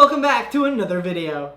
welcome back to another video.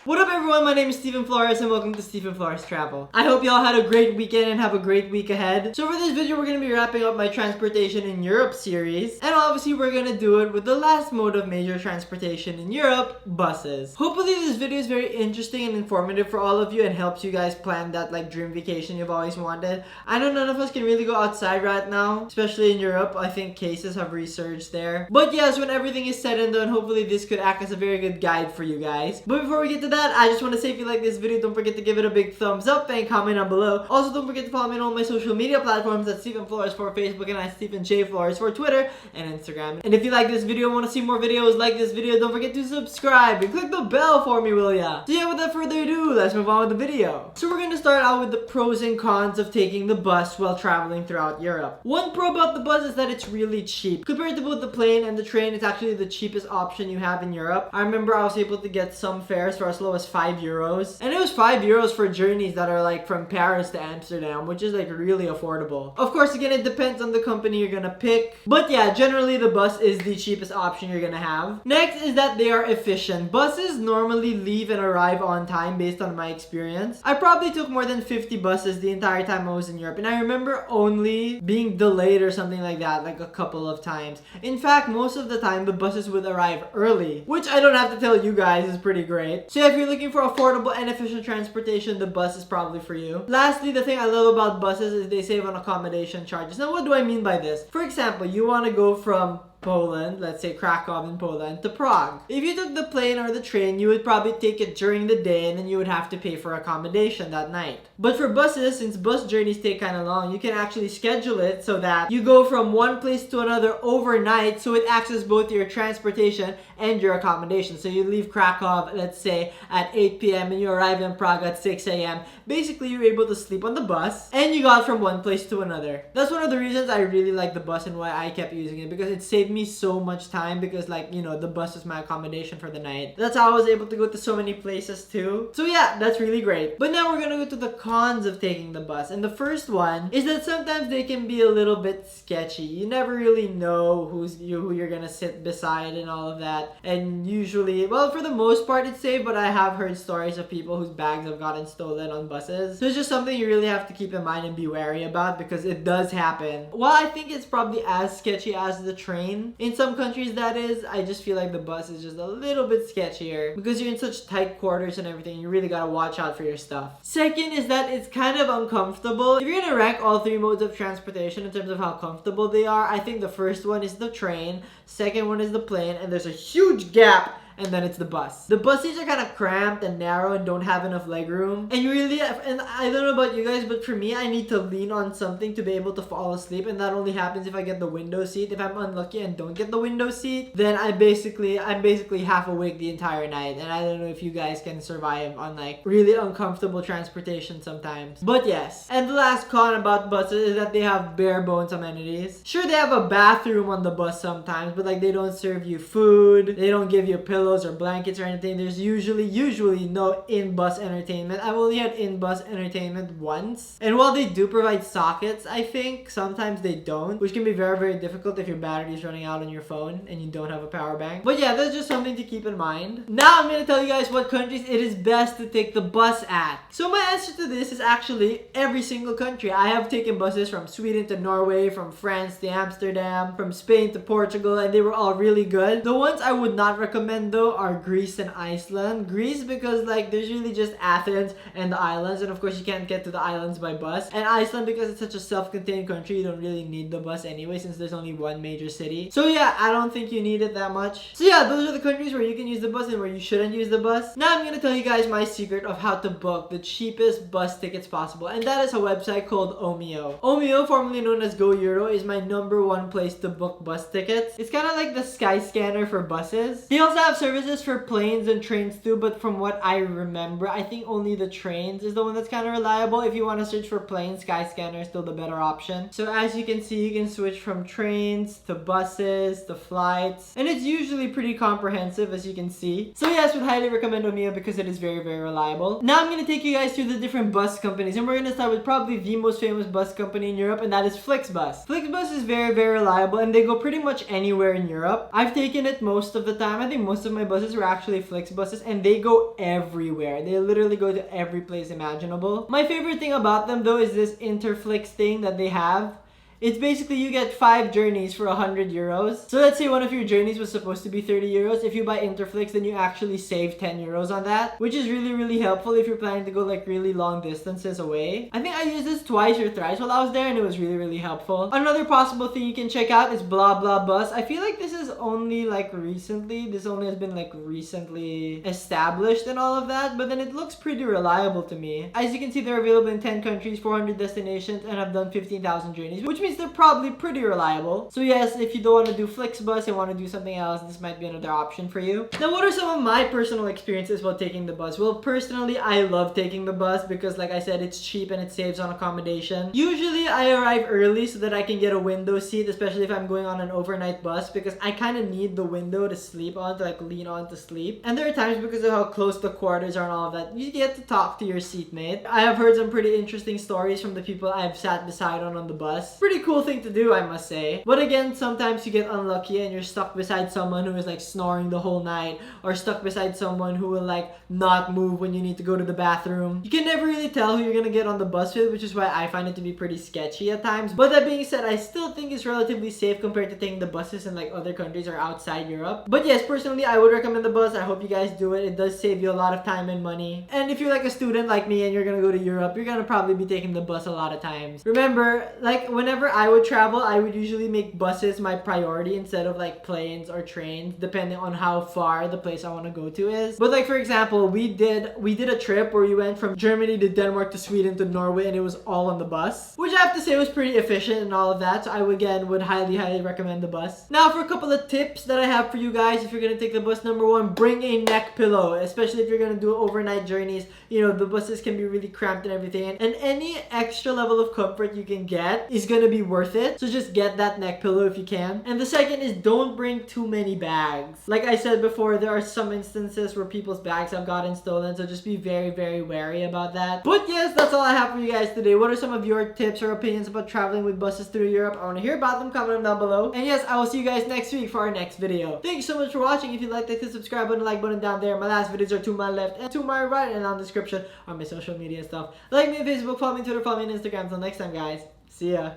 What up everyone, my name is Stephen Flores and welcome to Stephen Flores Travel. I hope y'all had a great weekend and have a great week ahead. So for this video, we're going to be wrapping up my Transportation in Europe series. And obviously we're going to do it with the last mode of major transportation in Europe, buses. Hopefully this video is very interesting and informative for all of you and helps you guys plan that dream vacation you've always wanted. I know none of us can really go outside right now, especially in Europe. I think cases have resurged there. But yes, when everything is said and done, hopefully this could act as a very good guide for you guys. But before we get to that, I just want to say if you like this video, don't forget to give it a big thumbs up and comment down below. Also, don't forget to follow me on all my social media platforms at Stephen Flores for Facebook and at Stephen J. Flores for Twitter and Instagram. And if you like this video and want to see more videos like this video, don't forget to subscribe and click the bell for me, will ya? So yeah, without further ado, let's move on with the video. So we're going to start out with the pros and cons of taking the bus while traveling throughout Europe. One pro about the bus is that it's really cheap. Compared to both the plane and the train, it's actually the cheapest option you have in Europe. I remember I was able to get some fares for as low as €5. And it was €5 for journeys that are from Paris to Amsterdam, which is really affordable. Of course, again, it depends on the company you're gonna pick. But yeah, generally the bus is the cheapest option you're gonna have. Next is that they are efficient. Buses normally leave and arrive on time based on my experience. I probably took more than 50 buses the entire time I was in Europe. And I remember only being delayed or something like that, a couple of times. In fact, most of the time the buses would arrive early, which I don't have to tell you guys is pretty great. So if you're looking for affordable and efficient transportation, the bus is probably for you. Lastly, the thing I love about buses is they save on accommodation charges. Now, what do I mean by this? For example, you want to go from Poland, let's say Krakow in Poland, to Prague. If you took the plane or the train, you would probably take it during the day and then you would have to pay for accommodation that night. But for buses, since bus journeys take kind of long, you can actually schedule it so that you go from one place to another overnight, so it acts as both your transportation and your accommodation. So you leave Krakow, let's say, at 8 p.m. and you arrive in Prague at 6 a.m. Basically, you're able to sleep on the bus and you got from one place to another. That's one of the reasons I really like the bus and why I kept using it, because it saved me so much time, because the bus is my accommodation for the night. That's how I was able to go to so many places too. So yeah, that's really great. But now we're gonna go to the cons of taking the bus. And the first one is that sometimes they can be a little bit sketchy. You never really know who you're gonna sit beside and all of that. And usually, well, for the most part it's safe, but I have heard stories of people whose bags have gotten stolen on buses. So it's just something you really have to keep in mind and be wary about, because it does happen. While I think it's probably as sketchy as the train, in some countries that is, I just feel like the bus is just a little bit sketchier because you're in such tight quarters and everything. You really gotta watch out for your stuff. Second is that it's kind of uncomfortable. If you're gonna rank all three modes of transportation in terms of how comfortable they are, I think the first one is the train, second one is the plane, and there's a huge gap, and then it's the bus. The bus seats are kind of cramped and narrow and don't have enough leg room. And you really, and I don't know about you guys, but for me, I need to lean on something to be able to fall asleep. And that only happens if I get the window seat. If I'm unlucky and don't get the window seat, then I'm basically half awake the entire night. And I don't know if you guys can survive on really uncomfortable transportation sometimes. But yes. And the last con about buses is that they have bare bones amenities. Sure, they have a bathroom on the bus sometimes, but they don't serve you food. They don't give you pillows or blankets or anything. There's usually no in-bus entertainment. I've only had in-bus entertainment once. And while they do provide sockets, I think sometimes they don't, which can be very, very difficult if your battery is running out on your phone and you don't have a power bank. But yeah, that's just something to keep in mind. Now I'm gonna tell you guys what countries it is best to take the bus at. So my answer to this is actually every single country. I have taken buses from Sweden to Norway, from France to Amsterdam, from Spain to Portugal, and they were all really good. The ones I would not recommend though are Greece and Iceland. Greece because there's really just Athens and the islands, and of course you can't get to the islands by bus. And Iceland because it's such a self-contained country, you don't really need the bus anyway since there's only one major city. So yeah, I don't think you need it that much. So yeah, those are the countries where you can use the bus and where you shouldn't use the bus. Now I'm gonna tell you guys my secret of how to book the cheapest bus tickets possible, and that is a website called Omio. Omio, formerly known as Go Euro, is my #1 place to book bus tickets. It's kind of like the Skyscanner for buses. They also have services for planes and trains too, but from what I remember, I think only the trains is the one that's kind of reliable. If you want to search for planes, Skyscanner is still the better option. So as you can see, you can switch from trains to buses to flights, and it's usually pretty comprehensive, as you can see. So yes, would highly recommend Omea because it is very, very reliable. Now I'm going to take you guys through the different bus companies, and we're going to start with probably the most famous bus company in Europe, and that is Flixbus. Flixbus is very, very reliable, and they go pretty much anywhere in Europe. I've taken it most of the time. I think most of my buses were actually Flixbuses, and they go everywhere. They literally go to every place imaginable. My favorite thing about them though is this Interflix thing that they have. It's basically you get 5 journeys for 100 euros. So let's say one of your journeys was supposed to be 30 euros. If you buy Interflix, then you actually save 10 euros on that, which is really, really helpful if you're planning to go like really long distances away. I think I used this twice or thrice while I was there, and it was really, really helpful. Another possible thing you can check out is Blah Blah Bus. I feel like this is only like recently. This only has been like recently established and all of that, but then it looks pretty reliable to me. As you can see, they're available in 10 countries, 400 destinations, and have done 15,000 journeys, which means they're probably pretty reliable. So yes, if you don't want to do Flixbus and want to do something else, this might be another option for you. Now, what are some of my personal experiences while taking the bus? Well, personally, I love taking the bus because, like I said, it's cheap and it saves on accommodation. Usually, I arrive early so that I can get a window seat, especially if I'm going on an overnight bus, because I kind of need the window to sleep on, to like lean on to sleep. And there are times, because of how close the quarters are and all of that, you get to talk to your seatmate. I have heard some pretty interesting stories from the people I've sat beside on the bus. Pretty cool thing to do, I must say. But again, sometimes you get unlucky and you're stuck beside someone who is like snoring the whole night, or stuck beside someone who will like not move when you need to go to the bathroom. You can never really tell who you're gonna get on the bus with, which is why I find it to be pretty sketchy at times. But that being said, I still think it's relatively safe compared to taking the buses in like other countries or outside Europe. But yes, personally, I would recommend the bus. I hope you guys do it. It does save you a lot of time and money. And if you're like a student like me and you're gonna go to Europe, you're gonna probably be taking the bus a lot of times. Remember, like whenever I would travel, I would usually make buses my priority instead of like planes or trains, depending on how far the place I want to go to is. But like for example, we did a trip where we went from Germany to Denmark to Sweden to Norway, and it was all on the bus, which I have to say was pretty efficient and all of that. So I would highly recommend the bus. Now for a couple of tips that I have for you guys if you're gonna take the bus. Number one, bring a neck pillow, especially if you're gonna do overnight journeys. You know, the buses can be really cramped and everything, and any extra level of comfort you can get is gonna be worth it. So just get that neck pillow if you can. And the second is don't bring too many bags. Like I said before, there are some instances where people's bags have gotten stolen, so just be very wary about that. But yes, that's all I have for you guys today. What are some of your tips or opinions about traveling with buses through Europe? I want to hear about them. Comment them down below. And yes, I will see you guys next week for our next video. Thank you so much for watching. If you liked it, hit the subscribe button, like button down there. My last videos are to my left and to my right, and down the description are my social media stuff. Like me on Facebook, follow me on Twitter, follow me on Instagram. Until next time, guys. See ya.